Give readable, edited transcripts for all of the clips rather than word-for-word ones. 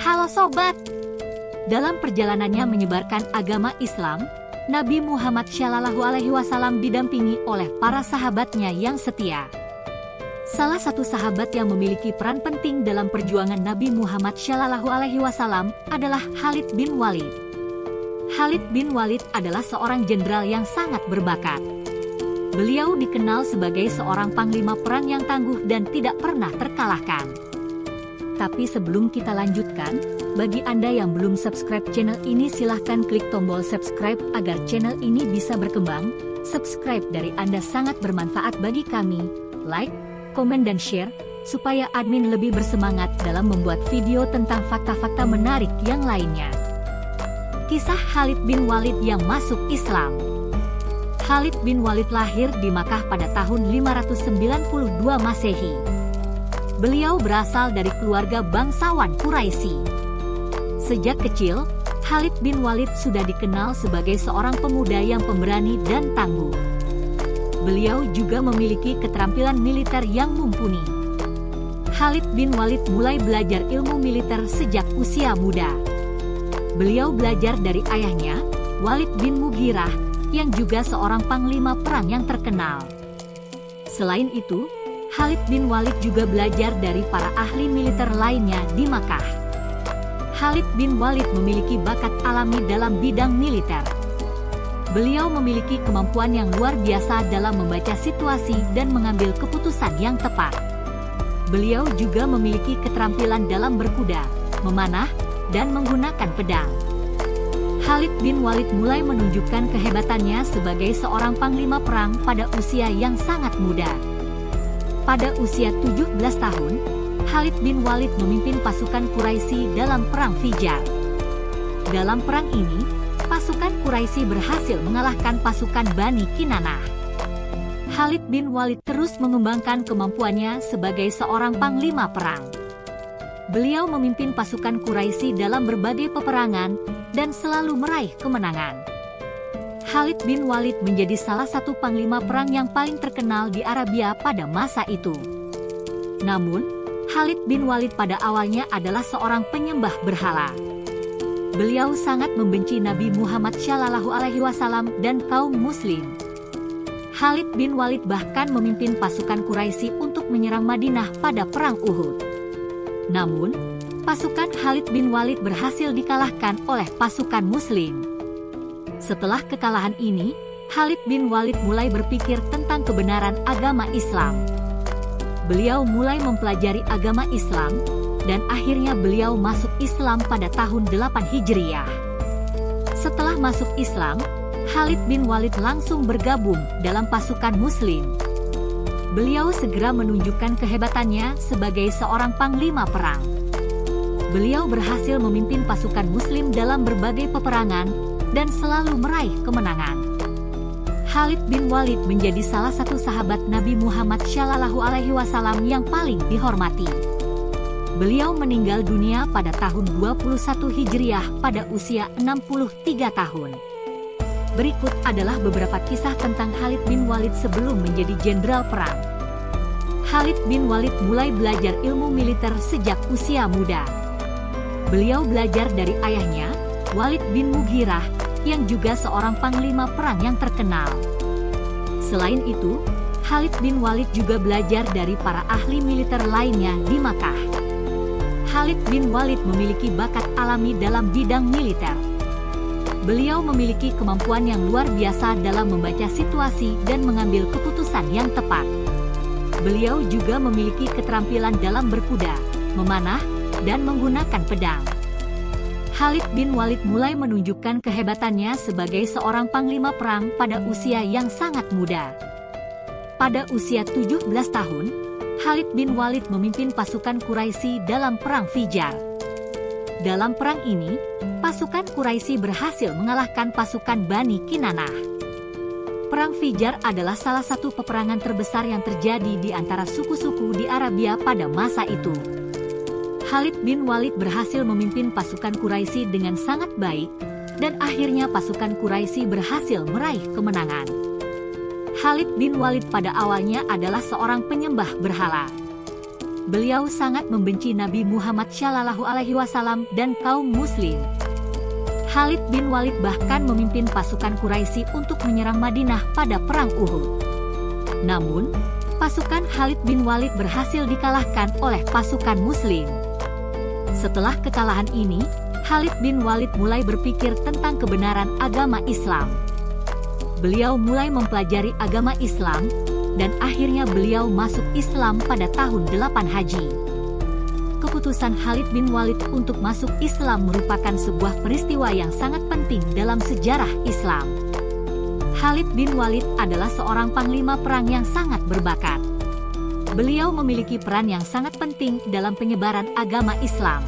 Halo sobat! Dalam perjalanannya menyebarkan agama Islam, Nabi Muhammad SAW didampingi oleh para sahabatnya yang setia. Salah satu sahabat yang memiliki peran penting dalam perjuangan Nabi Muhammad SAW adalah Khalid bin Walid. Khalid bin Walid adalah seorang jenderal yang sangat berbakat. Beliau dikenal sebagai seorang panglima perang yang tangguh dan tidak pernah terkalahkan. Tapi sebelum kita lanjutkan, bagi Anda yang belum subscribe channel ini silahkan klik tombol subscribe agar channel ini bisa berkembang. Subscribe dari Anda sangat bermanfaat bagi kami. Like, komen dan share, supaya admin lebih bersemangat dalam membuat video tentang fakta-fakta menarik yang lainnya. Kisah Khalid bin Walid yang masuk Islam. Khalid bin Walid lahir di Makkah pada tahun 592 Masehi. Beliau berasal dari keluarga bangsawan Quraisy. Sejak kecil, Khalid bin Walid sudah dikenal sebagai seorang pemuda yang pemberani dan tangguh. Beliau juga memiliki keterampilan militer yang mumpuni. Khalid bin Walid mulai belajar ilmu militer sejak usia muda. Beliau belajar dari ayahnya, Walid bin Mughirah, yang juga seorang panglima perang yang terkenal. Selain itu, Khalid bin Walid juga belajar dari para ahli militer lainnya di Makkah. Khalid bin Walid memiliki bakat alami dalam bidang militer. Beliau memiliki kemampuan yang luar biasa dalam membaca situasi dan mengambil keputusan yang tepat. Beliau juga memiliki keterampilan dalam berkuda, memanah, dan menggunakan pedang. Khalid bin Walid mulai menunjukkan kehebatannya sebagai seorang panglima perang pada usia yang sangat muda. Pada usia 17 tahun, Khalid bin Walid memimpin pasukan Quraisy dalam Perang Fijar. Dalam perang ini, pasukan Quraisy berhasil mengalahkan pasukan Bani Kinanah. Khalid bin Walid terus mengembangkan kemampuannya sebagai seorang panglima perang. Beliau memimpin pasukan Quraisy dalam berbagai peperangan dan selalu meraih kemenangan. Khalid bin Walid menjadi salah satu panglima perang yang paling terkenal di Arabia pada masa itu. Namun, Khalid bin Walid pada awalnya adalah seorang penyembah berhala. Beliau sangat membenci Nabi Muhammad SAW dan kaum muslim. Khalid bin Walid bahkan memimpin pasukan Quraisy untuk menyerang Madinah pada perang Uhud. Namun, pasukan Khalid bin Walid berhasil dikalahkan oleh pasukan muslim. Setelah kekalahan ini, Khalid bin Walid mulai berpikir tentang kebenaran agama Islam. Beliau mulai mempelajari agama Islam, dan akhirnya beliau masuk Islam pada tahun 8 Hijriah. Setelah masuk Islam, Khalid bin Walid langsung bergabung dalam pasukan Muslim. Beliau segera menunjukkan kehebatannya sebagai seorang panglima perang. Beliau berhasil memimpin pasukan Muslim dalam berbagai peperangan dan selalu meraih kemenangan. Khalid bin Walid menjadi salah satu sahabat Nabi Muhammad SAW yang paling dihormati. Beliau meninggal dunia pada tahun 21 Hijriah pada usia 63 tahun. Berikut adalah beberapa kisah tentang Khalid bin Walid sebelum menjadi jenderal perang. Khalid bin Walid mulai belajar ilmu militer sejak usia muda. Beliau belajar dari ayahnya, Walid bin Mughirah, yang juga seorang panglima perang yang terkenal. Selain itu, Khalid bin Walid juga belajar dari para ahli militer lainnya di Makkah. Khalid bin Walid memiliki bakat alami dalam bidang militer. Beliau memiliki kemampuan yang luar biasa dalam membaca situasi dan mengambil keputusan yang tepat. Beliau juga memiliki keterampilan dalam berkuda, memanah, dan menggunakan pedang. Khalid bin Walid mulai menunjukkan kehebatannya sebagai seorang panglima perang pada usia yang sangat muda. Pada usia 17 tahun, Khalid bin Walid memimpin pasukan Quraisy dalam Perang Fijar. Dalam perang ini, pasukan Quraisy berhasil mengalahkan pasukan Bani Kinanah. Perang Fijar adalah salah satu peperangan terbesar yang terjadi di antara suku-suku di Arabia pada masa itu. Khalid bin Walid berhasil memimpin pasukan Quraisy dengan sangat baik, dan akhirnya pasukan Quraisy berhasil meraih kemenangan. Khalid bin Walid pada awalnya adalah seorang penyembah berhala. beliau sangat membenci Nabi Muhammad Shallallahu Alaihi Wasallam dan kaum Muslim. Khalid bin Walid bahkan memimpin pasukan Quraisy untuk menyerang Madinah pada Perang Uhud. Namun, pasukan Khalid bin Walid berhasil dikalahkan oleh pasukan Muslim. Setelah kekalahan ini, Khalid bin Walid mulai berpikir tentang kebenaran agama Islam. Beliau mulai mempelajari agama Islam, dan akhirnya beliau masuk Islam pada tahun 8 Haji. Keputusan Khalid bin Walid untuk masuk Islam merupakan sebuah peristiwa yang sangat penting dalam sejarah Islam. Khalid bin Walid adalah seorang panglima perang yang sangat berbakat. Beliau memiliki peran yang sangat penting dalam penyebaran agama Islam.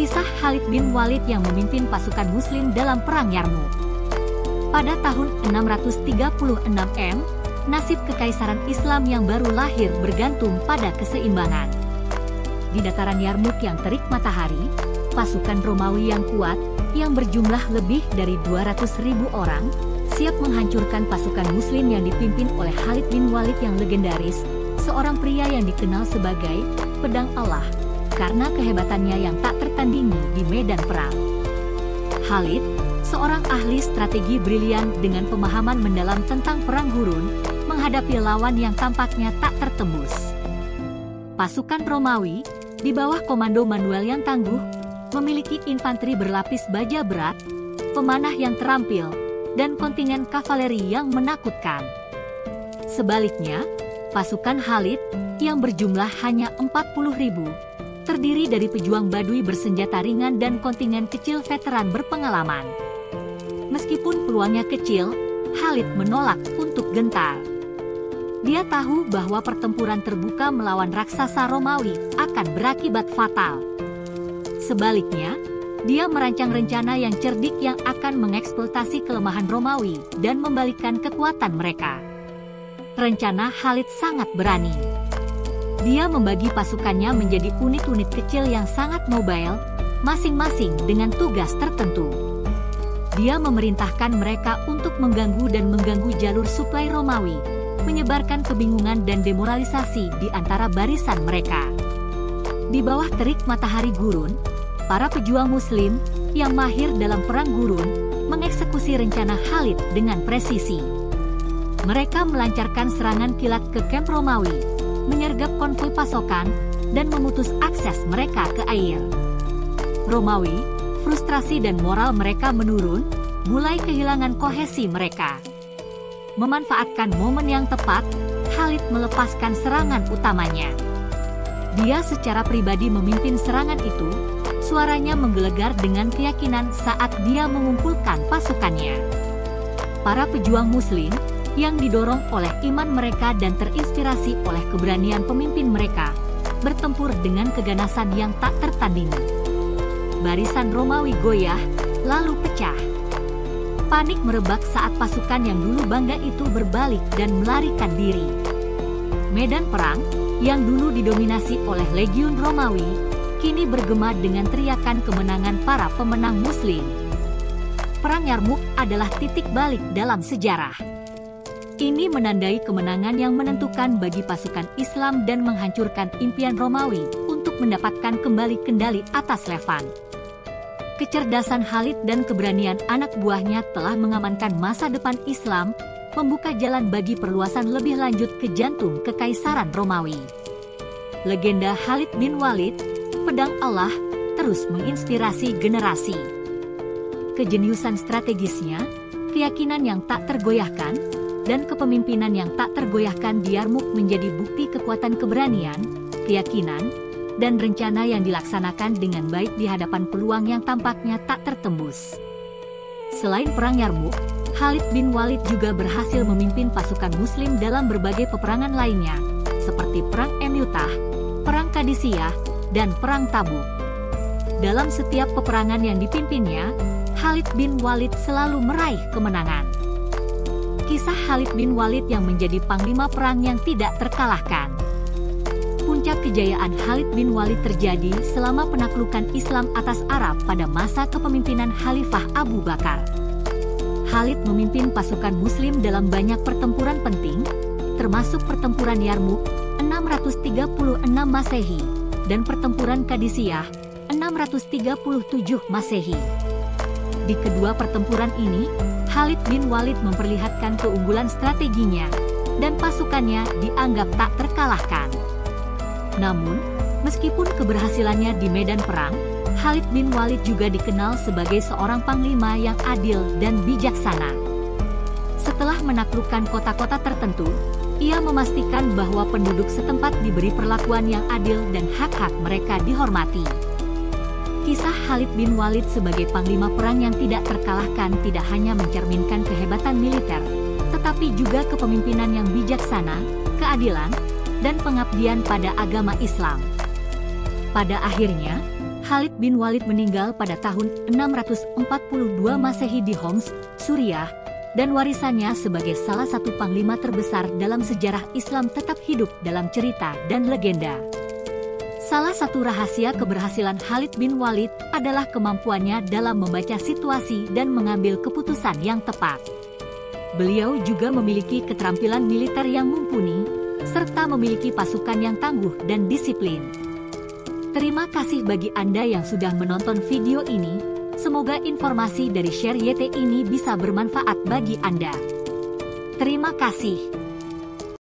Kisah Khalid bin Walid yang memimpin pasukan Muslim dalam Perang Yarmuk. Pada tahun 636 M, nasib kekaisaran Islam yang baru lahir bergantung pada keseimbangan. Di dataran Yarmuk yang terik matahari, pasukan Romawi yang kuat, yang berjumlah lebih dari 200.000 orang, siap menghancurkan pasukan Muslim yang dipimpin oleh Khalid bin Walid yang legendaris, seorang pria yang dikenal sebagai pedang Allah, karena kehebatannya yang tak tertandingi di medan perang. Khalid, seorang ahli strategi brilian dengan pemahaman mendalam tentang perang gurun, menghadapi lawan yang tampaknya tak tertembus. Pasukan Romawi, di bawah komando Manuel yang tangguh, memiliki infanteri berlapis baja berat, pemanah yang terampil, dan kontingen kavaleri yang menakutkan. Sebaliknya, pasukan Khalid, yang berjumlah hanya 40.000, terdiri dari pejuang Badui bersenjata ringan dan kontingen kecil veteran berpengalaman. Meskipun peluangnya kecil, Khalid menolak untuk gentar. Dia tahu bahwa pertempuran terbuka melawan raksasa Romawi akan berakibat fatal. Sebaliknya, dia merancang rencana yang cerdik yang akan mengeksploitasi kelemahan Romawi dan membalikkan kekuatan mereka. Rencana Khalid sangat berani. Dia membagi pasukannya menjadi unit-unit kecil yang sangat mobile, masing-masing dengan tugas tertentu. Dia memerintahkan mereka untuk mengganggu jalur suplai Romawi, menyebarkan kebingungan dan demoralisasi di antara barisan mereka. Di bawah terik matahari gurun, para pejuang Muslim yang mahir dalam perang gurun mengeksekusi rencana Khalid dengan presisi. Mereka melancarkan serangan kilat ke kamp Romawi, menyergap konvoi pasokan, dan memutus akses mereka ke air. Romawi, frustrasi dan moral mereka menurun, mulai kehilangan kohesi mereka. Memanfaatkan momen yang tepat, Khalid melepaskan serangan utamanya. Dia secara pribadi memimpin serangan itu, suaranya menggelegar dengan keyakinan saat dia mengumpulkan pasukannya. Para pejuang Muslim, yang didorong oleh iman mereka dan terinspirasi oleh keberanian pemimpin mereka, bertempur dengan keganasan yang tak tertandingi. Barisan Romawi goyah, lalu pecah. Panik merebak saat pasukan yang dulu bangga itu berbalik dan melarikan diri. Medan perang, yang dulu didominasi oleh legiun Romawi, kini bergema dengan teriakan kemenangan para pemenang Muslim. Perang Yarmuk adalah titik balik dalam sejarah. Ini menandai kemenangan yang menentukan bagi pasukan Islam dan menghancurkan impian Romawi untuk mendapatkan kembali kendali atas Levant. Kecerdasan Khalid dan keberanian anak buahnya telah mengamankan masa depan Islam, membuka jalan bagi perluasan lebih lanjut ke jantung Kekaisaran Romawi. Legenda Khalid bin Walid, pedang Allah, terus menginspirasi generasi. Kejeniusan strategisnya, keyakinan yang tak tergoyahkan, dan kepemimpinan yang tak tergoyahkan di Yarmuk menjadi bukti kekuatan keberanian, keyakinan, dan rencana yang dilaksanakan dengan baik di hadapan peluang yang tampaknya tak tertembus. Selain Perang Yarmuk, Khalid bin Walid juga berhasil memimpin pasukan Muslim dalam berbagai peperangan lainnya, seperti Perang Mu'tah, Perang Qadisiyah, dan Perang Tabuk. Dalam setiap peperangan yang dipimpinnya, Khalid bin Walid selalu meraih kemenangan. Kisah Khalid bin Walid yang menjadi panglima perang yang tidak terkalahkan. Puncak kejayaan Khalid bin Walid terjadi selama penaklukan Islam atas Arab pada masa kepemimpinan Khalifah Abu Bakar. Khalid memimpin pasukan Muslim dalam banyak pertempuran penting, termasuk pertempuran Yarmuk, 600 636 Masehi dan pertempuran Qadisiyah 637 Masehi. Di kedua pertempuran ini, Khalid bin Walid memperlihatkan keunggulan strateginya dan pasukannya dianggap tak terkalahkan. Namun, meskipun keberhasilannya di medan perang, Khalid bin Walid juga dikenal sebagai seorang panglima yang adil dan bijaksana. Setelah menaklukkan kota-kota tertentu, ia memastikan bahwa penduduk setempat diberi perlakuan yang adil dan hak-hak mereka dihormati. Kisah Khalid bin Walid sebagai panglima perang yang tidak terkalahkan tidak hanya mencerminkan kehebatan militer, tetapi juga kepemimpinan yang bijaksana, keadilan, dan pengabdian pada agama Islam. Pada akhirnya, Khalid bin Walid meninggal pada tahun 642 Masehi di Homs, Suriah, dan warisannya sebagai salah satu panglima terbesar dalam sejarah Islam tetap hidup dalam cerita dan legenda. Salah satu rahasia keberhasilan Khalid bin Walid adalah kemampuannya dalam membaca situasi dan mengambil keputusan yang tepat. Beliau juga memiliki keterampilan militer yang mumpuni, serta memiliki pasukan yang tangguh dan disiplin. Terima kasih bagi Anda yang sudah menonton video ini. Semoga informasi dari Share YT ini bisa bermanfaat bagi Anda. Terima kasih.